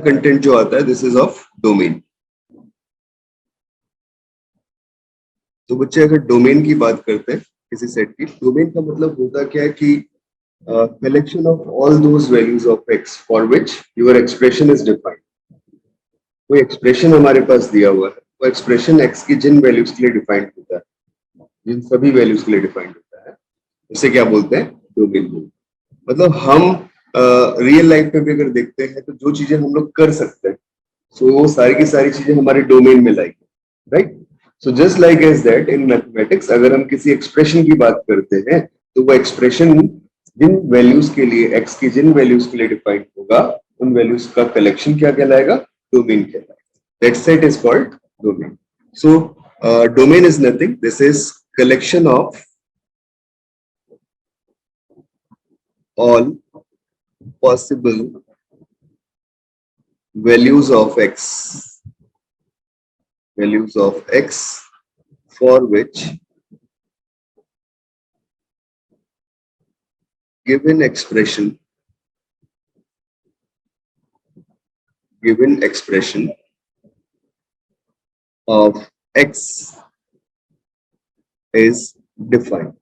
Content जो आता है दिस इज ऑफ डोमेन। तो बच्चे अगर डोमेन की बात करते हैं किसी सेट की, डोमेन का मतलब होता क्या है कि collection of all those values of x for which your expression is defined। कोई एक्सप्रेशन हमारे पास दिया हुआ है, वो एक्सप्रेशन x की जिन वैल्यूज के लिए डिफाइंड होता है, जिन सभी वैल्यूज के लिए डिफाइंड होता है, उसे क्या बोलते हैं? डोमेन बोलते हैं। मतलब हम रियल लाइफ में भी अगर देखते हैं तो जो चीजें हम लोग कर सकते हैं, सो वो सारी की सारी चीजें हमारे डोमेन में लाएगी, right. So just like as that in mathematics, अगर हम किसी एक्सप्रेशन की बात करते हैं तो वो एक्सप्रेशन जिन वैल्यूज के लिए, x की जिन वैल्यूज के लिए डिफाइंड होगा, उन वैल्यूज का कलेक्शन क्या कहलाएगा? डोमेन कहलाएगा। That set is called domain. So domain is nothing, this is collection of all possible values of x for which given expression of x is defined।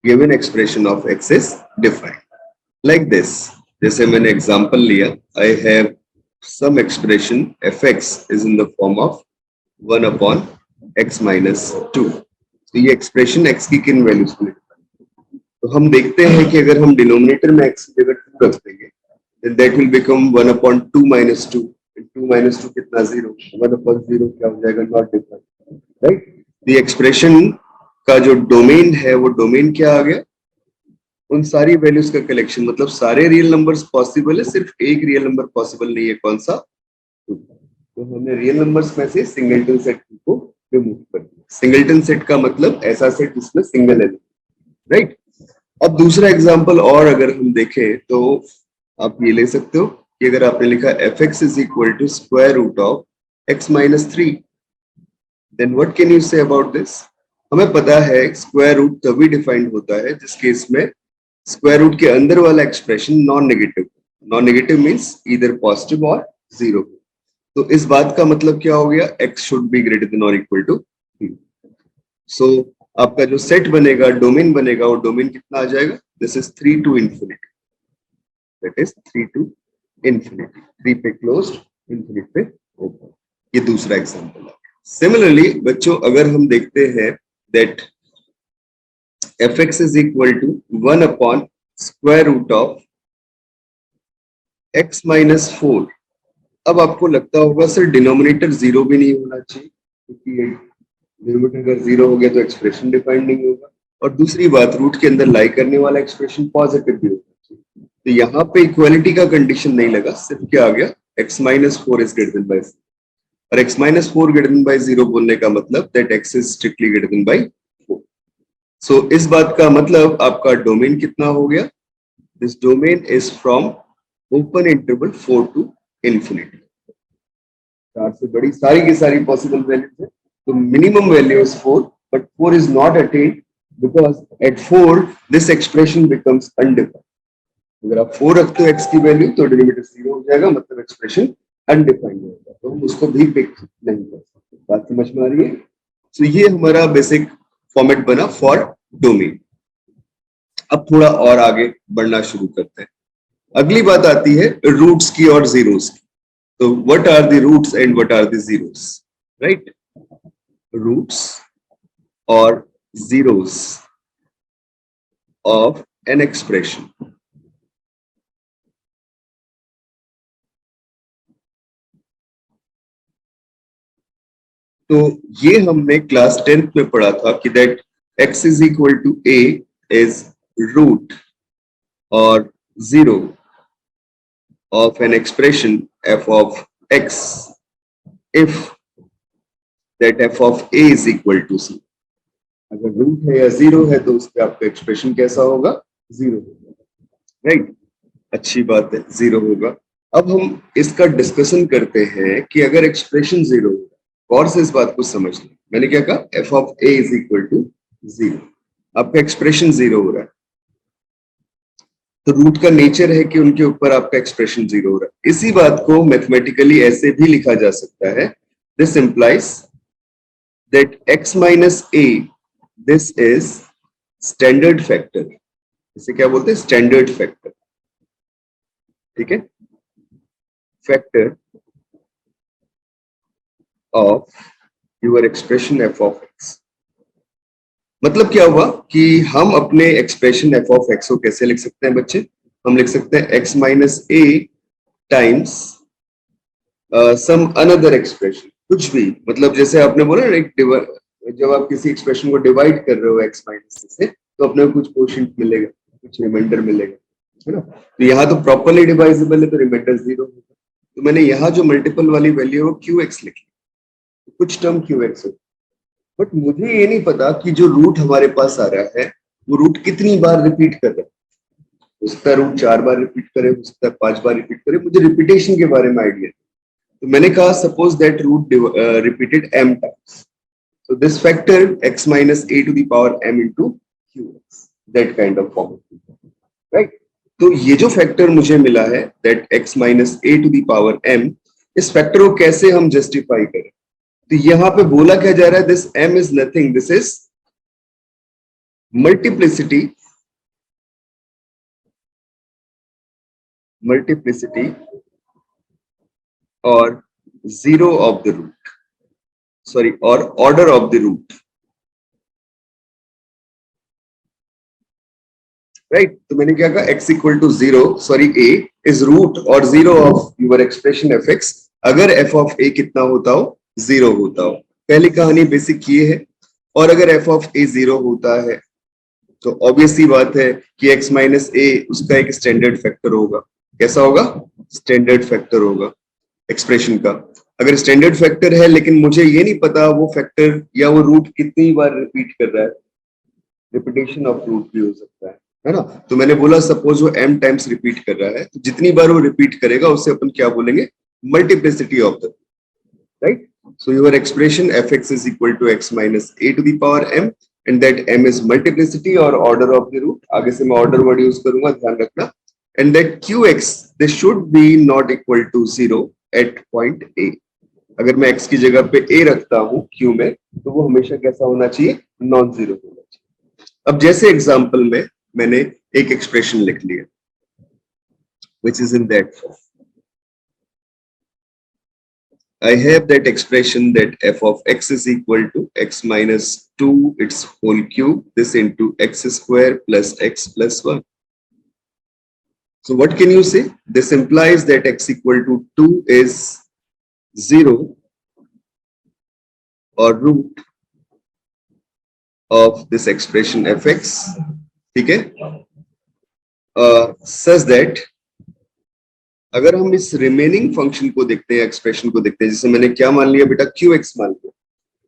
Given expression of x is defined like this। जैसे मैंने example लिया, I have some expression fx is in the form of 1 upon x minus 2। तो ये expression x की किन values के लिए defined है? तो हम देखते हैं कि अगर हम डिनोमिनेटर में x की जगह 2 रख देंगे, then that will become 1 upon 2 minus 2। 2 minus 2 कितना? 0। 1 upon 0 क्या हो जाएगा? Not defined, right. the expression का जो डोमेन है, वो डोमेन क्या आ गया? उन सारी वैल्यूज का कलेक्शन। मतलब सारे रियल नंबर्स पॉसिबल है, सिर्फ एक रियल नंबर पॉसिबल नहीं है, कौन सा? 2। तो हमने रियल नंबर्स में से सिंगलटन सेट को रिमूव कर दिया। सिंगलटन सेट का मतलब ऐसा सेट जिसमें सिंगल एलिमेंट, राइट। अब दूसरा एग्जांपल और अगर हम देखें तो आप ये ले सकते हो कि अगर आपने लिखा fx is equal to square root of x minus 3, then what can you say about this? हमें पता है स्क्वायर रूट तभी डिफाइंड होता है जिस केस में स्क्वायर रूट के अंदर वाला expression non negative. Non negative means either positive और जीरो। तो इस बात का मतलब क्या हो गया? x should be greater than और इक्वल टू 3। सो आपका जो सेट बनेगा, डोमेन बनेगा, वो डोमेन कितना आ जाएगा? This is 3 to infinity। That is 3 to infinity। 3 पे क्लोज्ड, infinity पे ओपन। ये दूसरा एग्जांपल है। सिमिलरली बच्चों, अगर हम देखते हैं that fx is equal to 1 upon square root of x minus 4। अब आपको लगता होगा सर डिनोमिनेटर 0 भी नहीं होना चाहिए, क्योंकि डिनोमिनेटर अगर 0 हो गया तो एक्सप्रेशन डिफाइंड नहीं होगा। और दूसरी बात, रूट के अंदर लाई करने वाला एक्सप्रेशन पॉजिटिव भी होना चाहिए। तो यहाँ पे इक्वालिटी का कंडीशन नहीं लगा, सिर्फ क्या आ गया? x minus 4 is greater than by 0। और x minus 4 greater than by 0 बोलने का मतलब that x is strictly greater than by 4। सो इस बात का मतलब आपका डोमेन कितना हो गया? This domain is from open interval 4 to infinity। 4 से बड़ी सारी की सारी पॉसिबल वैल्यूज है, तो minimum value is 4, but 4 is not attend because at 4 this expression becomes undefined. अगर आप 4 रखते हो x की वैल्यू तो डिनोमिनेटर 0 हो जाएगा, मतलब एक्सप्रेशन अनडिफाइंड होगा, तो हम उसको भी पिक नहीं कर सकते। बात समझ में आ रही है? तो ये हमारा बेसिक फॉर्मेट बना फॉर डोमेन। अब थोड़ा और आगे बढ़ना शुरू करते हैं। अगली बात आती है रूट्स की और जीरोस की। तो what are the roots and what are the zeros, right? Roots और जीरोस ऑफ एन एक्सप्रेशन। तो ये हमने क्लास 10th में पढ़ा था कि that x is equal to a is root or zero of an expression f of x if that f of a is equal to c। अगर root है या जीरो है तो उस पर आपका एक्सप्रेशन कैसा होगा? जीरो होगा, राइट? अच्छी बात है, जीरो होगा। अब हम इसका डिस्कशन करते हैं कि अगर एक्सप्रेशन जीरो होगा, और से इस बात को समझ लें। मैंने क्या कहा? f of a is equal to 0। आपका एक्सप्रेशन जीरो हो रहा है, तो रूट का नेचर है कि उनके ऊपर आपका एक्सप्रेशन जीरो हो रहा है। इसी बात को मैथमेटिकली ऐसे भी लिखा जा सकता है, this implies that x minus a this is standard factor. इसे क्या बोलते हैं? Standard factor. ठीक है, factor of your expression f of x। मतलब क्या हुआ कि हम अपने एक्सप्रेशन f ऑफ x को कैसे लिख सकते हैं बच्चे? हम लिख सकते हैं x minus a times some another expression, कुछ भी। मतलब जैसे आपने बोला ना, जब आप किसी एक्सप्रेशन को डिवाइड कर रहे हो x माइनस से, तो अपने को कुछ कोशेंट मिलेगा, कुछ रिमाइंडर मिलेगा, है ना। तो यहाँ तो प्रॉपर्ली डिवाइजेबल है, तो रिमाइंडर जीरो होगा। तो मैंने यहाँ जो मल्टीपल वाली वैल्यू है वो QX लिखी, कुछ टर्म QX हो। बट मुझे ये नहीं पता कि जो रूट हमारे पास आ रहा है वो रूट कितनी बार रिपीट कर रहा है। हो सकता है रूट 4 बार रिपीट करे, हो सकता है 5 बार रिपीट करे, मुझे रिपीटेशन के बारे में आइडिया। तो मैंने कहा suppose that root repeated m times, so this factor x minus a to the power m into qx, that kind of form, right? तो ये जो फैक्टर मुझे मिला है that x minus a to the power m, इस factor को कैसे हम जस्टिफाई करें? तो यहाँ पे बोला क्या जा रहा है, this m is nothing, this is multiplicity or zero of the root, sorry, or order of the root, right? तो मैंने क्या कहा, x equal to 0, sorry, a is root or zero of your expression fx, अगर f of a कितना होता हो, 0 होता हो। पहली कहानी बेसिक ये है। और अगर f of a 0 होता है तो ऑब्वियस सी बात है कि x माइनस a उसका एक स्टैंडर्ड फैक्टर होगा। कैसा होगा? स्टैंडर्ड फैक्टर होगा एक्सप्रेशन का। अगर स्टैंडर्ड फैक्टर है लेकिन मुझे ये नहीं पता वो फैक्टर या वो रूट कितनी बार रिपीट कर रहा है, रिपीटेशन ऑफ रूट भी हो सकता है ना। तो मैंने बोला सपोज वो m टाइम्स रिपीट कर रहा है, तो जितनी बार वो रिपीट करेगा उससे अपन क्या बोलेंगे? Multiplicity of the, right? So your expression fx is equal to x minus a to the power m and that m is multiplicity और order of the root। आगे से मैं order word यूज करूंगा, ध्यान रखना। and that qx this should be not equal to 0 at point a। अगर मैं x की जगह पे a रखता हूं q में, तो वो हमेशा कैसा होना चाहिए? नॉन जीरो होना चाहिए। अब जैसे एग्जांपल में मैंने एक एक्सप्रेशन लिख लिया which is in that form, I have that expression that f of x is equal to x minus 2 its whole cube, this into x square plus x plus 1. So what can you say? This implies that x equal to 2 is 0 or root of this expression fx, ठीक है, such that अगर हम इस remaining function को देखते हैं, expression को देखते हैं, जैसे मैंने क्या मान लिया बेटा? qx मान लिया।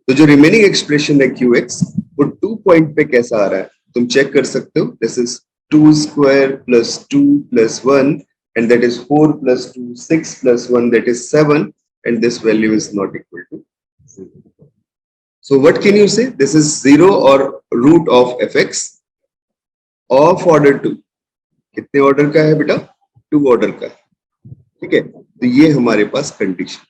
तो जो रिमेनिंग एक्सप्रेशन है qx, वो 2 पॉइंट पे कैसा आ रहा है तुम चेक कर सकते हो। This is 2 square plus 2 plus 1 and that is 4 plus 2 6 plus 1 that is 7 and this value is not equal to 0। So what can you say? This is 0 और root of fx of order 2। कितने order का है बेटा? 2 order का। ठीक है, तो ये हमारे पास कंडीशन।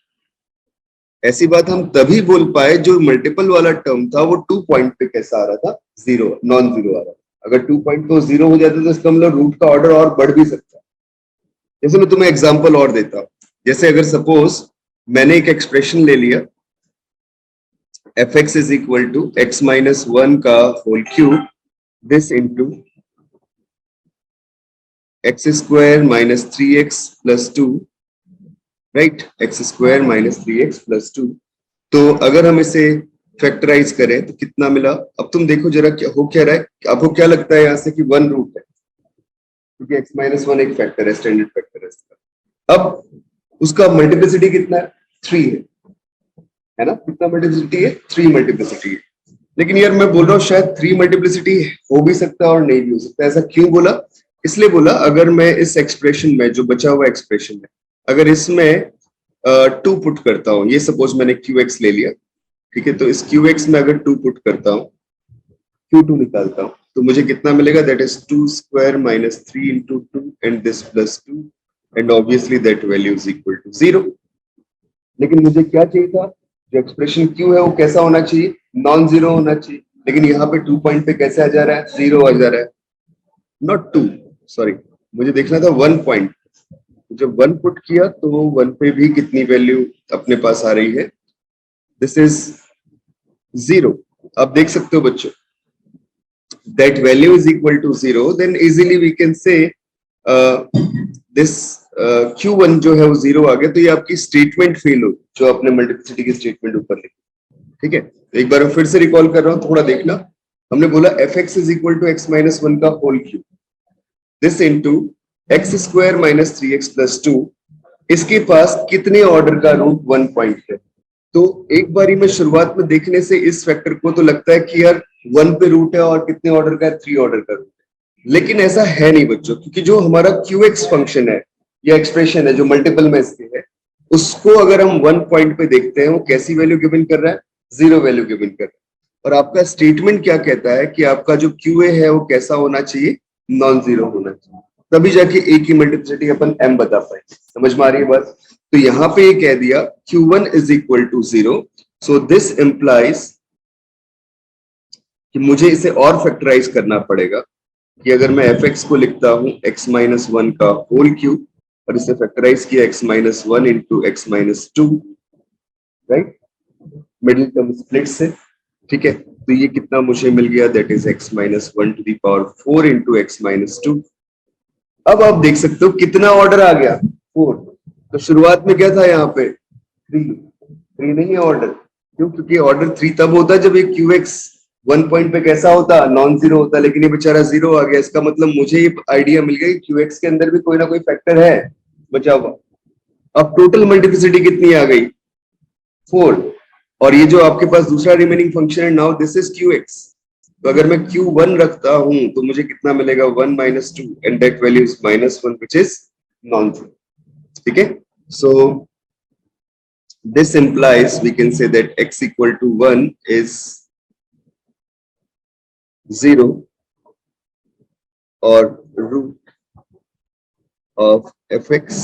ऐसी बात हम तभी बोल पाए जो मल्टीपल वाला टर्म था वो 2 पॉइंट पे कैसा आ रहा था? 0, नॉन जीरो आ रहा था। अगर 2 पॉइंट तो 0 हो जाता तो इसका मतलब रूट का ऑर्डर और बढ़ भी सकता है। जैसे मैं तुम्हें एग्जांपल और देता हूं, जैसे अगर सपोज मैंने एक एक्सप्रेशन ले लिया fx is equal to x minus 1 का whole cube, this into x square minus 3x plus 2, right? x square minus 3x plus 2। तो अगर हम इसे फैक्टराइज करें तो कितना मिला? अब तुम देखो जरा क्या हो, क्या रहा है आपको? क्या लगता है यहाँ से कि 1 रूट है, क्योंकि x माइनस 1 एक फैक्टर है, स्टैंडर्ड फैक्टर है इसका। अब उसका मल्टीप्लिसिटी कितना है? 3 है ना? कितना मल्टीप्लिसिटी है? 3 मल्टीप्लिसिटी है। लेकिन यार मैं बोल रहा हूँ शायद 3 मल्टीप्लिसिटी हो भी सकता है और नहीं भी हो सकता। ऐसा क्यों बोला? इसलिए बोला अगर मैं इस एक्सप्रेशन में, जो बचा हुआ एक्सप्रेशन है, अगर इसमें 2 पुट करता हूं, ये सपोज मैंने qx ले लिया, ठीक है, तो इस qx में अगर 2 पुट करता हूं, q2 निकालता हूं, तो मुझे कितना मिलेगा, that is 2 square minus 3 into 2 and this plus 2 and obviously that value is equal to 0। लेकिन मुझे क्या चाहिए था, जो एक्सप्रेशन क्यू है वो कैसा होना चाहिए, नॉन जीरो होना चाहिए। लेकिन यहाँ पे 2 पॉइंट पे कैसे आ जा रहा है, 0 आ जा रहा है, नॉट 2, सॉरी मुझे देखना था 1 पॉइंट। जब 1 पुट किया तो 1 पे भी कितनी वैल्यू अपने पास आ रही है, दिस इज 0। आप देख सकते हो बच्चों, that value is equal to 0, then easily we can say this Q1 जो है वो 0 आ गया, तो ये आपकी स्टेटमेंट फेल हो जो आपने मल्टीप्लिसिटी की स्टेटमेंट ऊपर लिखी। ठीक है, तो एक बार फिर से रिकॉल कर रहा हूं, थोड़ा देखना। हमने बोला fx is equal to x minus 1 का whole cube, this into x square minus 3x plus 2, इसके पास कितने ऑर्डर का रूट 1 पॉइंट है। तो एक बारी में शुरुआत में देखने से इस फैक्टर को तो लगता है कि यार 1 पे रूट है और कितने ऑर्डर का है, 3 ऑर्डर का रूट है। लेकिन ऐसा है नहीं बच्चों, क्योंकि जो हमारा QX फंक्शन है या एक्सप्रेशन है जो मल्टीपल में इसके है, उसको अगर हम 1 पॉइंट पे देखते हैं वो कैसी वैल्यू गिवन कर रहा है, 0 वैल्यू गिवन कर रहा है। और आपका स्टेटमेंट क्या कहता है कि आपका जो QA है वो कैसा होना चाहिए, नॉन जीरो होना चाहिए, तभी जाके A की मल्टीप्लिसिटी अपन M बता पाए। समझ में आ रही है बात। तो यहाँ पे ये कह दिया Q1 is equal to 0, so this implies कि मुझे इसे और फैक्टराइज करना पड़ेगा कि अगर मैं fx को लिखता हूं x माइनस 1 का होल क्यूब और इसे फैक्टराइज किया x minus 1 into x minus 2, right, middle term split से। ठीक है, तो ये कितना मुझे मिल गया, that is x minus 1 to the power 4 into x minus 2। अब आप देख सकते हो कितना ऑर्डर आ गया, 4। तो शुरुआत में क्या था यहाँ पे, 3 नहीं है ऑर्डर। क्यों, क्योंकि ऑर्डर 3 तब होता है जब ये QX 1 पॉइंट पे कैसा होता, नॉन जीरो होता, लेकिन ये बेचारा 0 आ गया। इसका मतलब मुझे ये आइडिया मिल गया कि QX के अंदर भी कोई ना कोई फैक्टर है बचा हुआ। अब टोटल मल्टीप्लिसिटी कितनी आ गई, 4, और ये जो आपके पास दूसरा रिमेनिंग फंक्शन है, नाउ दिस इज QX। तो अगर मैं Q1 रखता हूं तो मुझे कितना मिलेगा, 1 minus 2 and that value is minus 1 which is non zero. ठीक है, सो this implies we can say that x equal to 1 is 0 or root of fx,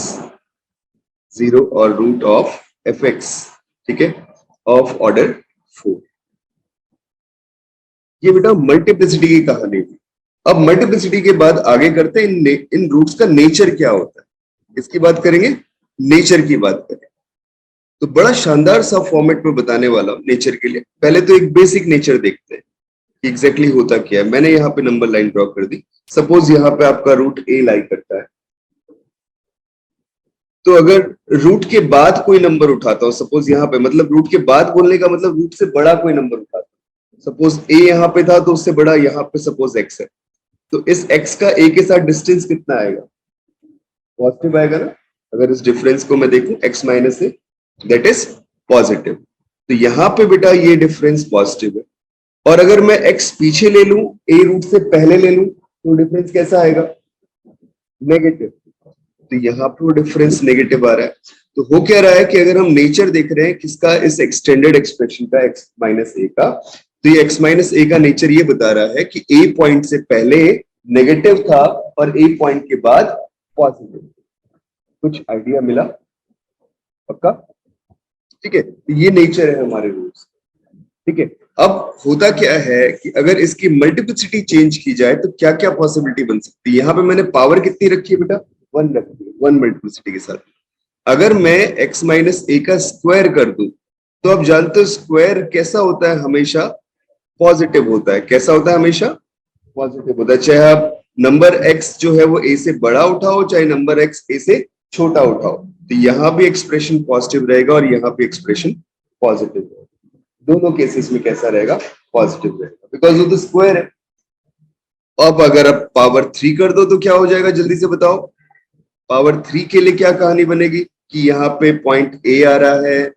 0 or root of fx, ठीक है, of order 4। ये बेटा मल्टीप्लिसिटी की कहानी थी। अब मल्टीप्लिसिटी के बाद आगे करते हैं इन रूट्स का नेचर क्या होता है, इसकी बात करेंगे, नेचर की बात करें। तो बड़ा शानदार सा फॉर्मेट में बताने वाला हूं नेचर के लिए। पहले तो एक बेसिक नेचर देखते हैं कि एग्जैक्टली होता क्या है। मैंने यहाँ पे नंबर लाइन ड्रॉ कर दी। सपोज यहाँ पे आपका रूट a लाई करता है, तो अगर रूट के बाद कोई नंबर उठाता हूं, सपोज यहाँ पे, मतलब रूट के बाद बोलने का मतलब रूट से बड़ा कोई नंबर उठाता हूं। सपोज a यहाँ पे था तो उससे बड़ा यहाँ पे सपोज x है, तो इस x का a के साथ डिस्टेंस कितना आएगा, पॉजिटिव आएगा ना। अगर इस डिफरेंस को मैं देखूं x minus a, that is positive. तो यहां पे बेटा ये डिफरेंस पॉजिटिव है। और अगर मैं x पीछे ले लूं, a रूट से पहले ले लूं, तो डिफरेंस कैसा आएगा, नेगेटिव। तो यहाँ पे वो डिफरेंस नेगेटिव आ रहा है। तो हो क्या रहा है कि अगर हम नेचर देख रहे हैं किसका, इस एक्सटेंडेड एक्सप्रेशन का x माइनस a का, तो ये x माइनस a का नेचर ये बता रहा है कि a पॉइंट से पहले नेगेटिव था और a पॉइंट के बाद पॉजिटिव। कुछ आइडिया मिला पक्का, ठीक है। तो ये नेचर है हमारे रूट्स, ठीक है। अब होता क्या है कि अगर इसकी मल्टीप्लिसिटी चेंज की जाए तो क्या क्या पॉसिबिलिटी बन सकती है। यहाँ पे मैंने पावर कितनी रखी है बेटा, 1 रखी है, 1 मल्टीप्लिसिटी के साथ। अगर मैं x माइनस a का स्क्वायर कर दूं, तो आप जानते हो स्क्वायर कैसा होता है, हमेशा पॉजिटिव होता है। कैसा होता है, हमेशा पॉजिटिव होता है। चाहे आप नंबर x जो है वो a से बड़ा उठाओ, चाहे नंबर x a से छोटा उठाओ, तो यहाँ भी एक्सप्रेशन पॉजिटिव रहेगा और यहाँ भी एक्सप्रेशन पॉजिटिव रहेगा। दोनों केसेस में कैसा रहेगा, पॉजिटिव रहेगा, बिकॉज ऑफ द स्क्वायर है। अब अगर आप पावर 3 कर दो तो क्या हो जाएगा, जल्दी से बताओ। पावर 3 के लिए क्या कहानी बनेगी कि यहाँ पे पॉइंट a आ रहा है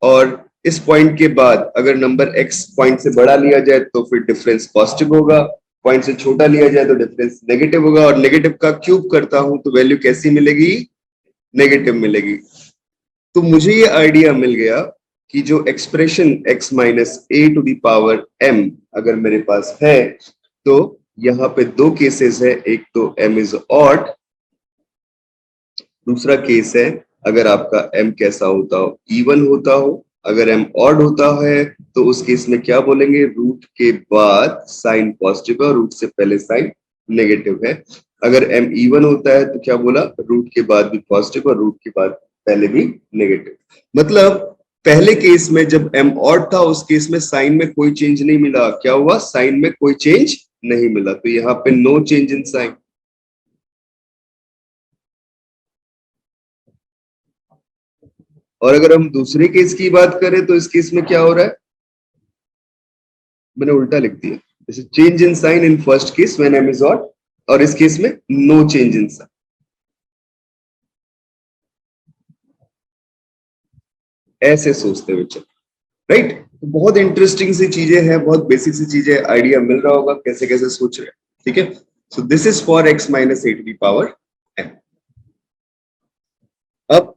और इस पॉइंट के बाद अगर नंबर x पॉइंट से बड़ा लिया जाए तो फिर डिफरेंस पॉजिटिव होगा, पॉइंट से छोटा लिया जाए तो डिफरेंस नेगेटिव होगा, और नेगेटिव का क्यूब करता हूं तो वैल्यू कैसी मिलेगी, नेगेटिव मिलेगी। तो मुझे ये आइडिया मिल गया कि जो expression x minus a to the power m अगर मेरे पास है, तो यहाँ पे दो केसेस है, एक तो m इज ऑड, दूसरा केस है अगर आपका m कैसा होता हो, इवन होता हो। अगर m ऑड होता है तो उस केस में क्या बोलेंगे, रूट के बाद साइन पॉजिटिव है और रूट से पहले साइन नेगेटिव है। अगर m इवन होता है तो क्या बोला, रूट के बाद भी पॉजिटिव और रूट के बाद पहले भी नेगेटिव। मतलब पहले केस में जब m ऑड था उस केस में साइन में कोई चेंज नहीं मिला। क्या हुआ, साइन में कोई चेंज नहीं मिला, तो यहाँ पे नो चेंज इन साइन। और अगर हम दूसरे केस की बात करें तो इस केस में क्या हो रहा है, मैंने उल्टा लिख दिया, जैसे change in sign in first case when m is odd, और इस केस में नो चेंज इन साइन। ऐसे सोचते हुए चल, राइट। तो बहुत इंटरेस्टिंग सी चीजें हैं, बहुत बेसिक सी चीजें, आइडिया मिल रहा होगा कैसे कैसे सोच रहे हैं, ठीक है। So this is for x minus a to the power m। अब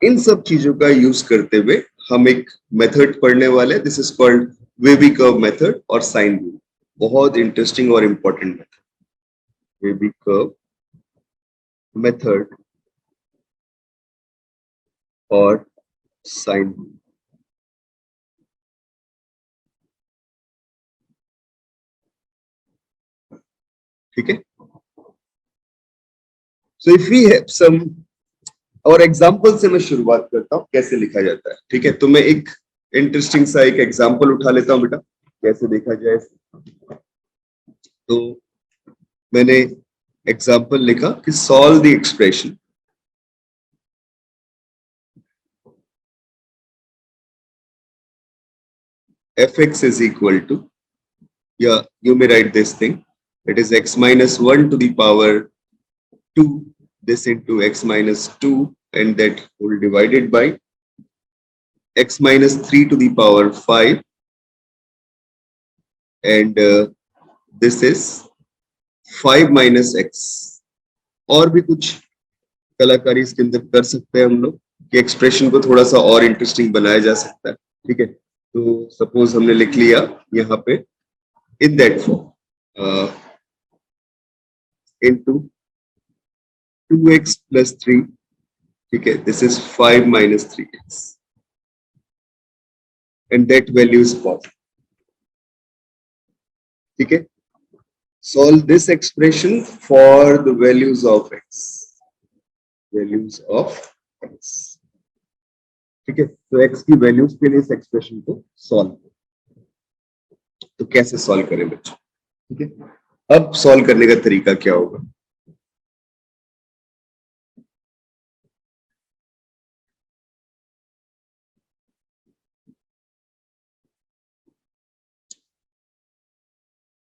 इन सब चीजों का यूज करते हुए हम एक मेथड पढ़ने वाले हैं, this is called wavy curve method और साइन रूल। बहुत इंटरेस्टिंग और important method, wavy curve method और साइन रूल, ठीक है। So if we have some और एग्जाम्पल से मैं शुरुआत करता हूं कैसे लिखा जाता है, ठीक है। तो मैं एक इंटरेस्टिंग सा एक एग्जाम्पल उठा लेता हूं बेटा, कैसे देखा जाए। तो मैंने एग्जाम्पल लिखा कि solve the expression fx is equal to, yeah, you may write this thing, it is x minus 1 to the power 2, this into x minus 2 and that whole divided by x minus 3 to the power 5 and this is 5 minus x। और भी कुछ कलाकारी इसके अंदर कर सकते हैं हम लोग कि एक्सप्रेशन को थोड़ा सा और इंटरेस्टिंग बनाया जा सकता है, ठीक है। तो सपोज हमने लिख लिया यहाँ पे in that form into 2x plus 3, ठीक है, this is 5 minus 3x and that value is positive, ठीक है। Solve this expression for the values of x, values of x, ठीक है। तो x की वैल्यूज के लिए इस एक्सप्रेशन को सॉल्व, तो कैसे सॉल्व करें बच्चों, ठीक है। अब सॉल्व करने का तरीका क्या होगा,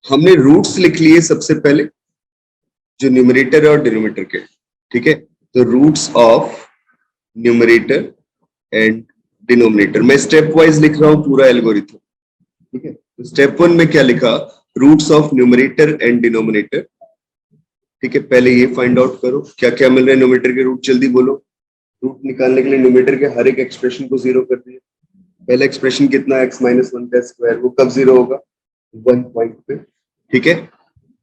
हमने रूट्स लिख लिए सबसे पहले, जो न्यूमरेटर और डिनोमिनेटर के, ठीक है। तो roots of numerator and denominator, मैं स्टेप वाइज लिख रहा हूं पूरा एल्गोरिथम, ठीक है। तो स्टेप 1 में क्या लिखा, roots of numerator and denominator, ठीक है। पहले ये फाइंड आउट करो क्या क्या मिल रहा है न्यूमरेटर के रूट, जल्दी बोलो। रूट निकालने के लिए न्यूमरेटर के हर एक एक्सप्रेशन को जीरो कर दिया। पहला एक्सप्रेशन कितना, x माइनस 1 का स्क्वायर, वो कब जीरो होगा, 1 पॉइंट पे, ठीक है।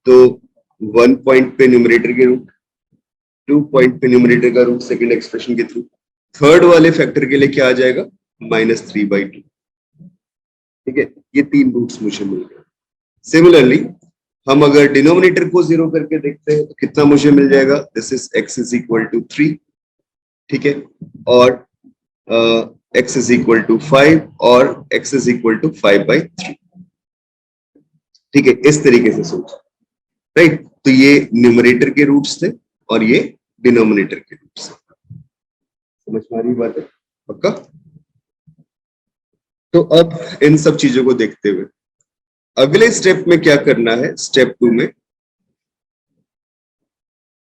तो 1 पॉइंट पे न्यूमरेटर के रूट, 2 पॉइंट पे न्यूमरेटर का रूट सेकंड एक्सप्रेशन के थ्रू, थर्ड वाले फैक्टर के लिए क्या आ जाएगा, -3/2, ठीक है। ये तीन रूट्स मुझे मिल गए। सिमिलरली हम अगर डिनोमिनेटर को जीरो करके देखते हैं तो कितना मुझे मिल जाएगा, this is x is equal to 3, ठीक है, और x इज इक्वल टू 5 और x इज इक्वल टू 5/3, ठीक है। इस तरीके से सोच, राइट। तो ये न्यूमरेटर के रूट्स थे और ये डिनोमिनेटर के रूट्स, समझ में आ रही बात है, पक्का। तो अब इन सब चीजों को देखते हुए अगले स्टेप में क्या करना है, स्टेप 2 में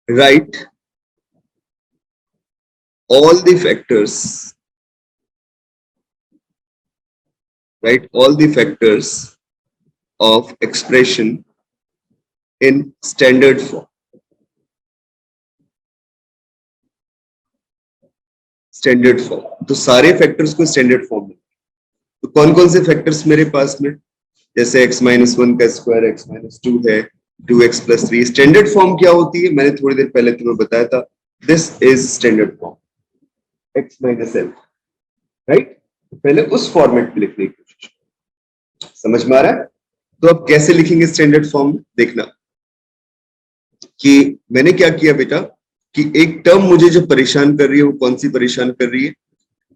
right all the factors, write all the factors of expression in standard form, standard form. तो सारे फैक्टर्स को स्टैंडर्ड फॉर्म में, तो कौन कौन से फैक्टर्स मेरे पास में, जैसे x माइनस वन का स्क्वायर x माइनस टू है, 2x plus three. Standard form क्या होती है, मैंने थोड़ी देर पहले तुम्हें बताया था, this is standard form x minus L, right. पहले उस फॉर्मेट में लिखने की कोशिश, समझ में आ रहा है। तो अब कैसे लिखेंगे स्टैंडर्ड फॉर्म में, देखना कि मैंने क्या किया बेटा, कि एक टर्म मुझे जो परेशान कर रही है वो कौन सी परेशान कर रही है,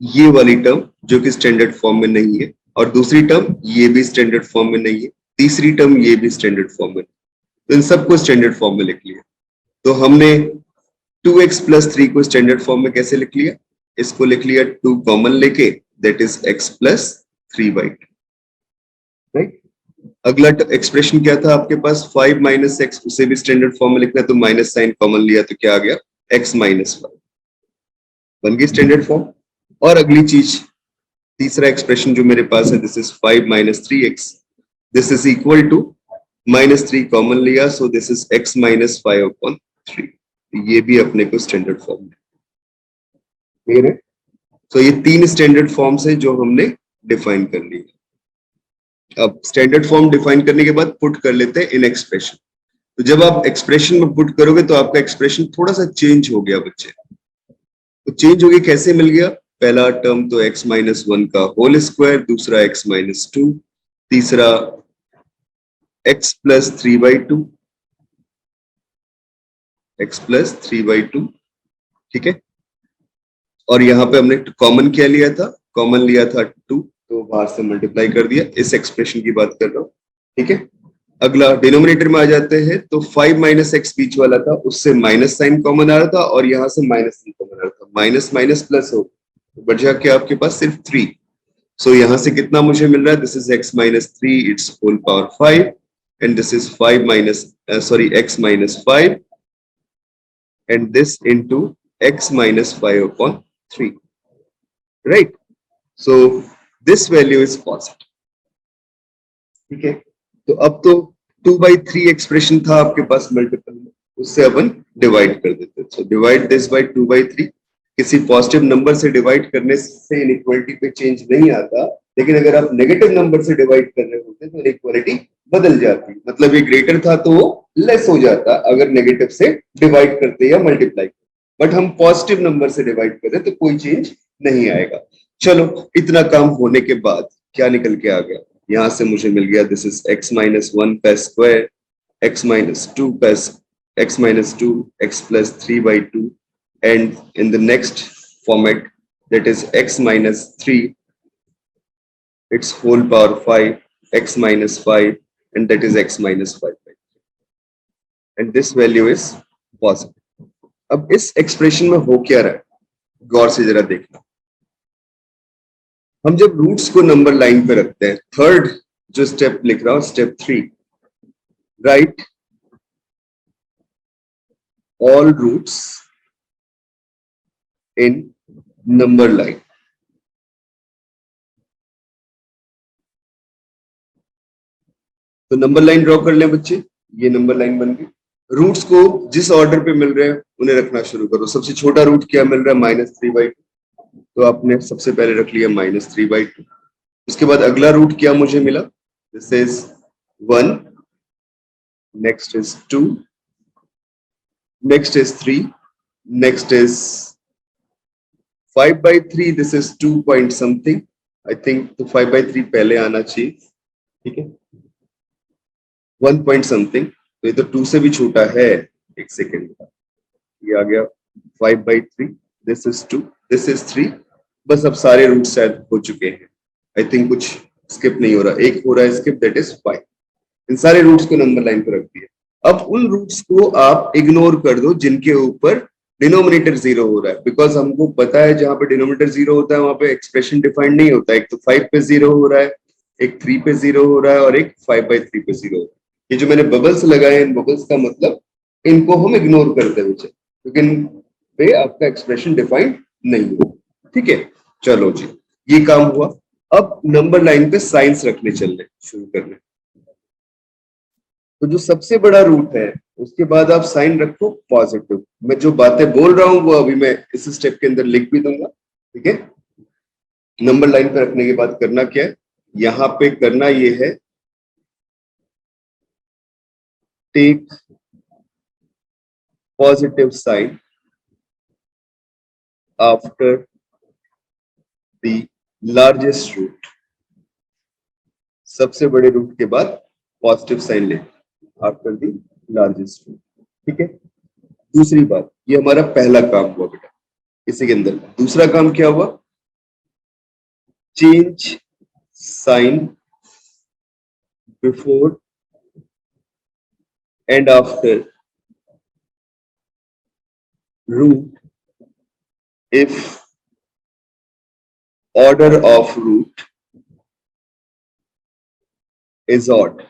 ये वाली टर्म जो कि स्टैंडर्ड फॉर्म में नहीं है, और दूसरी टर्म ये भी स्टैंडर्ड फॉर्म में नहीं है, तीसरी टर्म ये भी स्टैंडर्ड फॉर्म में। तो इन सबको स्टैंडर्ड फॉर्म में लिख लिया। तो हमने 2x प्लस थ्री को स्टैंडर्ड फॉर्म में कैसे लिख लिया, इसको लिख लिया 2 कॉमन लेके, that is x plus three by two, right. अगला एक्सप्रेशन क्या था आपके पास, 5 माइनस एक्स, उसे भी स्टैंडर्ड फॉर्म में लिखना है, तो माइनस साइन कॉमन लिया तो क्या आ गया, x माइनस फाइव, बन गई स्टैंडर्ड फॉर्म। और अगली चीज, तीसरा एक्सप्रेशन जो मेरे पास है, this is 5 minus three x, this is equal to minus three common लिया, so this is x minus five upon three. ये भी अपने को स्टैंडर्ड फॉर्म में क्लियर है। तो ये तीन स्टैंडर्ड फॉर्म्स है जो हमने डिफाइन कर ली। अब स्टैंडर्ड फॉर्म डिफाइन करने के बाद पुट कर लेते हैं इन एक्सप्रेशन। तो जब आप एक्सप्रेशन में पुट करोगे तो आपका एक्सप्रेशन थोड़ा सा चेंज हो गया बच्चे। तो चेंज हो गया, कैसे मिल गया, पहला टर्म तो x माइनस वन का होल स्क्वायर, दूसरा x माइनस टू, तीसरा x plus three by two, x plus three by two, ठीक है। और यहाँ पे हमने कॉमन क्या लिया था, कॉमन लिया था टू, तो बाहर से मल्टीप्लाई कर दिया, इस एक्सप्रेशन की बात कर रहा हूँ, ठीक है। अगला डिनोमिनेटर में आ जाते हैं, तो 5 माइनस एक्स बीच वाला था, उससे माइनस साइन कॉमन आ रहा था, और यहाँ से माइनस साइन कॉमन आ रहा था, माइनस माइनस प्लस हो, तो बढ़ जाके आपके पास सिर्फ 3। सो यहाँ से कितना मुझे मिल रहा है, this is x minus three, its whole power 5, and this is 5 minus sorry x minus 5, and this into x minus 5 upon 3, right. So this value is positive, ठीक है। तो अब तो 2/3 एक्सप्रेशन था आपके पास मल्टीपल में, उससे अपन डिवाइड कर देते हैं। So divide this by 2/3। किसी पॉजिटिव नंबर से डिवाइड करने से इनइक्वालिटी पे चेंज नहीं आता, लेकिन अगर आप नेगेटिव नंबर से डिवाइड कर रहे होते तो इनइक्वालिटी बदल जाती, मतलब ये ग्रेटर था तो वो लेस हो जाता अगर नेगेटिव से डिवाइड करते या मल्टीप्लाई। बट हम पॉजिटिव नंबर से डिवाइड कर रहे तो कोई चेंज नहीं आएगा। चलो, इतना काम होने के बाद क्या निकल के आ गया, यहां से मुझे मिल गया, this is x minus one का स्क्वायर, x माइनस टू का x minus two, x plus three by two, and in the next format, that is x minus 3, its whole power 5, x minus 5, and that is x minus 5 by 3, and this value is positive. अब इस expression में हो क्या रहा है, गौर से जरा देखना। हम जब रूट्स को नंबर लाइन पे रखते हैं, थर्ड जो स्टेप लिख रहा हूं, step 3, right all roots in number line. तो नंबर लाइन ड्रॉ कर लें बच्चे, ये नंबर लाइन बन गई। रूट्स को जिस ऑर्डर पे मिल रहे हैं उन्हें रखना शुरू करो। सबसे छोटा रूट क्या मिल रहा है, -3/2, तो आपने सबसे पहले रख लिया -3/2। उसके बाद अगला रूट क्या मुझे मिला, this is 1, next is 2, next is 3, next is 5/3, this is 2 point something, I think तो 5/3 पहले आना चाहिए, ठीक है, 1 पॉइंट समथिंग, तो ये तो 2 से भी छोटा है, एक सेकेंड का, ये आ गया 5/3, दिस इज 2, दिस इज 3, बस अब सारे रूट शायद हो चुके हैं, आई थिंक कुछ स्किप नहीं हो रहा, एक हो रहा है स्किप, दैट इज 5। इन सारे रूट्स को नंबर लाइन पर रख दिया। अब उन रूट्स को आप इग्नोर कर दो जिनके ऊपर डिनोमिनेटर 0 हो रहा है, बिकॉज हमको पता है जहां पे डिनोमिनेटर 0 होता है वहां पे एक्सप्रेशन डिफाइंड नहीं होता। एक तो 5 पे 0 हो रहा है, एक 3 पे 0 हो रहा है, और एक 5/3 पे 0 हो रहा है। ये जो मैंने बबल्स लगाए, इन बबल्स का मतलब इनको हम इग्नोर करते हुए चले, क्योंकि इन पे आपका एक्सप्रेशन डिफाइंड नहीं हो, ठीक है। चलो जी, ये काम हुआ। अब नंबर लाइन पे साइंस रखने चलने शुरू करने। तो जो सबसे बड़ा रूट है उसके बाद आप साइन रखो पॉजिटिव। मैं जो बातें बोल रहा हूं वो अभी मैं इस स्टेप के अंदर लिख भी दूंगा, ठीक है। नंबर लाइन पे रखने के बाद करना क्या है, यहाँ पे करना ये है take positive sign after the largest root. सबसे बड़े रूट के बाद पॉजिटिव साइन ले आफ्टर द लार्जेस्ट रूट। ठीक है, दूसरी बात, ये हमारा पहला काम हुआ बेटा। इसी के अंदर दूसरा काम क्या हुआ, change sign before and after root if order of root is odd,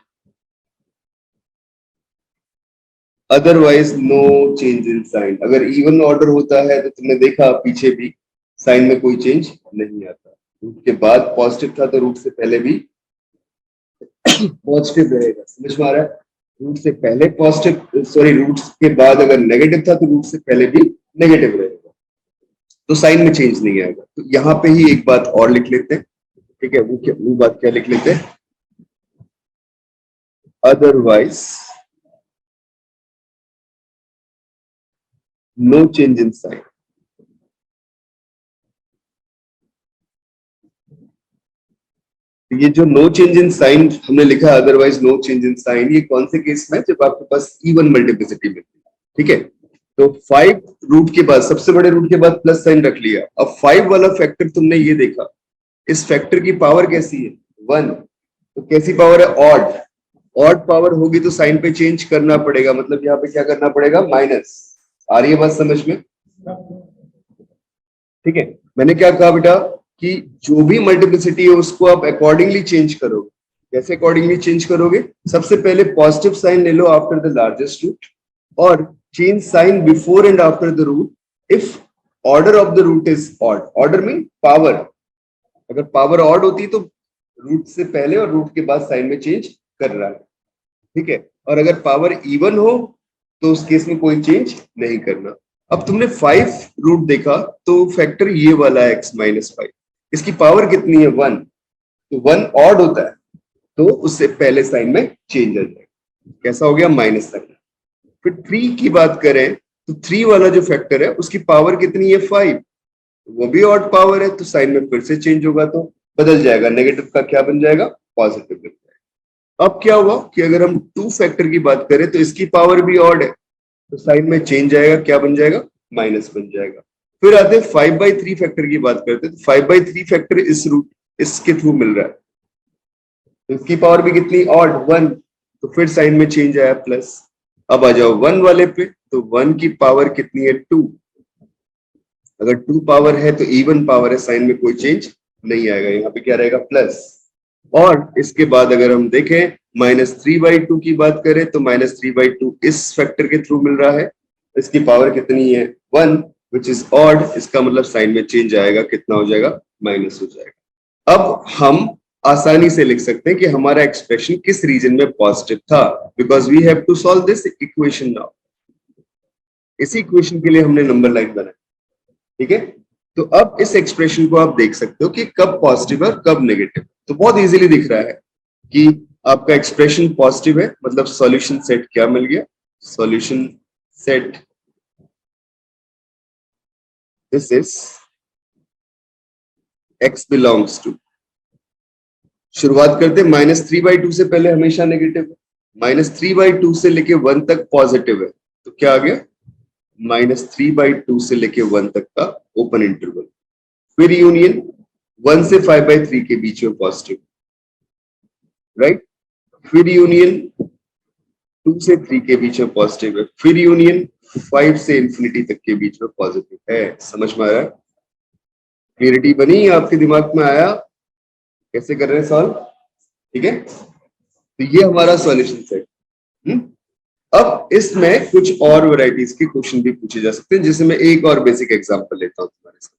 otherwise no change in sign। अगर इवन ऑर्डर होता है तो तुमने देखा पीछे भी साइन में कोई चेंज नहीं आता। रूट के बाद पॉजिटिव था तो रूट से पहले भी पॉजिटिव रहेगा, समझ में आ रहा है? रूट से पहले पॉजिटिव, सॉरी रूट के बाद अगर नेगेटिव था तो रूट से पहले भी नेगेटिव रहेगा, तो साइन में चेंज नहीं आएगा। तो यहां पे ही एक बात और लिख लेते हैं। ठीक है, वो बात क्या लिख लेते हैं, otherwise no change in sign. ये जो नो चेंज इन साइन हमने लिखा है, otherwise no change in sign, ये कौन से केस में, जब आपके पास इवन मल्टीप्लिसिटी मिलती है। ठीक है, तो 5 रूट के बाद, सबसे बड़े रूट के बाद प्लस साइन रख लिया। अब 5 वाला फैक्टर तुमने ये देखा, इस फैक्टर की पावर कैसी है, 1। तो कैसी पावर है, ऑड। ऑड पावर होगी तो साइन पे चेंज करना पड़ेगा, मतलब यहाँ पे क्या करना पड़ेगा, माइनस। आ रही है बात समझ में? ठीक है, मैंने क्या कहा बेटा कि जो भी मल्टीप्लिसिटी है उसको आप अकॉर्डिंगली चेंज करोगे। कैसे अकॉर्डिंगली चेंज करोगे, सबसे पहले पॉजिटिव साइन ले लो आफ्टर द लार्जेस्ट रूट, और change sign before and after the root if order of the root is odd। order mean power, अगर पावर ऑड होती तो रूट से पहले और रूट के बाद साइन में चेंज कर रहा है। ठीक है, और अगर पावर इवन हो तो उस केस में कोई चेंज नहीं करना। अब तुमने 5 रूट देखा तो फैक्टर ये वाला है x-5, इसकी पावर कितनी है, 1। तो 1 ऑड होता है तो उससे पहले साइन में चेंज आ जाएगा। कैसा हो गया, माइनस साइन। फिर 3 की बात करें तो 3 वाला जो फैक्टर है उसकी पावर कितनी है, 5। वो भी ऑड पावर है तो साइन में फिर से चेंज होगा तो बदल जाएगा, नेगेटिव का क्या बन जाएगा, पॉजिटिव बन जाएगा। अब क्या हुआ कि अगर हम 2 फैक्टर की बात करें तो इसकी पावर भी ऑड है तो साइन में चेंज आएगा, क्या बन जाएगा, माइनस बन जाएगा। फिर आते 5/3 फैक्टर की बात करते हैं तो 5/3 फैक्टर इस रूट इसके थ्रू मिल रहा है तो इसकी पावर भी कितनी, ऑड, 1। तो फिर साइन में चेंज आया, प्लस। अब आ जाओ 1 वाले पे, तो 1 की पावर कितनी है, 2। अगर 2 पावर है तो इवन पावर है, साइन में कोई चेंज नहीं आएगा, यहाँ पे क्या रहेगा, प्लस। और इसके बाद अगर हम देखें -3/2 की बात करें तो -3/2 इस फैक्टर के थ्रू मिल रहा है, इसकी पावर कितनी है, 1 विच इज ऑड। इसका मतलब साइन में चेंज आएगा, कितना हो जाएगा, माइनस हो जाएगा। अब हम आसानी से लिख सकते हैं कि हमारा एक्सप्रेशन किस रीजन में पॉजिटिव था, because we have to solve this equation now. इसी इक्वेशन के लिए हमने नंबर लाइन बनाई। ठीक है, तो अब इस एक्सप्रेशन को आप देख सकते हो कि कब पॉजिटिव है और कब नेगेटिव। तो बहुत इजीली दिख रहा है कि आपका एक्सप्रेशन पॉजिटिव है, मतलब सॉल्यूशन सेट क्या मिल गया, solution set this is x belongs to, शुरुआत करते -3/2 से, पहले हमेशा नेगेटिव है, -3/2 से लेके 1 तक पॉजिटिव है, तो क्या आ गया, -3/2 से लेके 1 तक का ओपन इंटरवल। फिर यूनियन 1 से 5/3 के बीच में पॉजिटिव, राइट। फिर यूनियन 2 से 3 के बीच में पॉजिटिव है। फिर यूनियन 5 से इंफिनिटी तक के बीच में पॉजिटिव है। समझ में आ रहा है, क्लियरिटी बनी, आपके दिमाग में आया कैसे कर रहे हैं सॉल्व? ठीक है, तो ये हमारा सॉल्यूशन सेट। अब इसमें कुछ और वैरायटीज के क्वेश्चन भी पूछे जा सकते हैं, जिसमें मैं एक और बेसिक एग्जांपल लेता हूं तुम्हारे साथ।